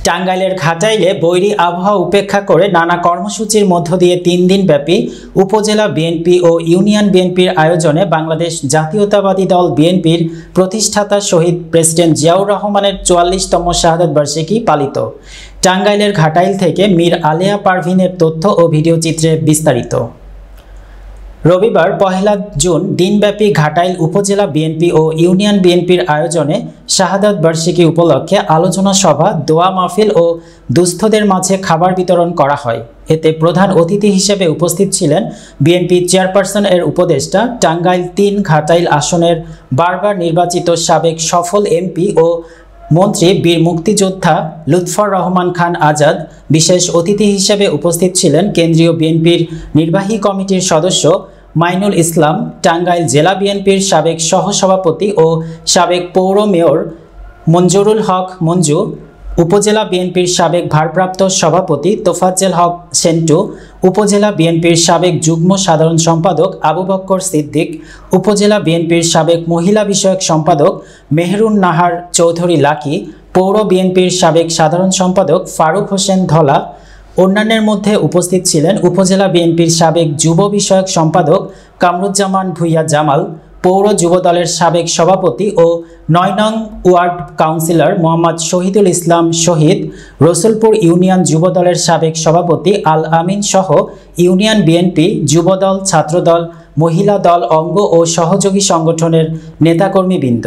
টাঙ্গাইলের ঘাটাইলে বৈরী আবহাওয়া উপেক্ষা করে নানা কর্মসূচির মধ্য দিয়ে ৩ দিনব্যাপী উপজেলা বিএনপি ও ইউনিয়ন বিএনপির আয়োজনে বাংলাদেশ জাতীয়তাবাদী দল বিএনপির প্রতিষ্ঠাতা শহীদ প্রেসিডেন্ট জিয়াউর রহমানের ৪৪তম শাহাদাত বার্ষিকী পালিত। টাঙ্গাইলের ঘাটাইল থেকে মীর আলেয়া পারভিনের তথ্য ও ভিডিওচিত্রে বিস্তারিত। রবিবার ১ জুন দিনব্যাপী ঘাটাইল উপজেলা বিএনপি ও ইউনিয়ন বিএনপির আয়োজনে শাহাদাত বার্ষিকী উপলক্ষে আলোচনা সভা, দোয়া মাহফিল ও দুস্থদের মাঝে খাবার বিতরণ করা হয়। এতে প্রধান অতিথি হিসেবে উপস্থিত ছিলেন বিএনপি চেয়ারপারসন এর উপদেষ্টা, টাঙ্গাইল ৩ ঘাটাইল আসনের বারবার নির্বাচিত সাবেক সফল এমপি ও মন্ত্রী বীর মুক্তিযোদ্ধা লুৎফর রহমান খান আজাদ। বিশেষ অতিথি হিসেবে উপস্থিত ছিলেন কেন্দ্রীয় বিএনপির নির্বাহী কমিটির সদস্য মাইনুল ইসলাম, টাঙ্গাইল জেলা বিএনপির সাবেক সহসভাপতি ও সাবেক পৌর মেয়র মঞ্জুরুল হক মঞ্জু, উপজেলা বিএনপির সাবেক ভারপ্রাপ্ত সভাপতি তোফাজ্জল হক সেন্টু, উপজেলা বিএনপির সাবেক যুগ্ম সাধারণ সম্পাদক আবু বক্কর সিদ্দিক, উপজেলা বিএনপির সাবেক মহিলা বিষয়ক সম্পাদক মেহরুন নাহার চৌধুরী লাকি, পৌর বিএনপির সাবেক সাধারণ সম্পাদক ফারুক হোসেন ধলা। অন্যান্যের মধ্যে উপস্থিত ছিলেন উপজেলা বিএনপির সাবেক যুব বিষয়ক সম্পাদক কামরুজ্জামান ভূঁইয়া জামাল, পৌর যুবদলের সাবেক সভাপতি ও ৯ নং ওয়ার্ড কাউন্সিলর মোহাম্মদ শহীদুল ইসলাম শহীদ, রসুলপুর ইউনিয়ন যুবদলের সাবেক সভাপতি আল আমিন সহ ইউনিয়ন বিএনপি, যুবদল, ছাত্রদল, মহিলা দল, অঙ্গ ও সহযোগী সংগঠনের নেতাকর্মীবৃন্দ।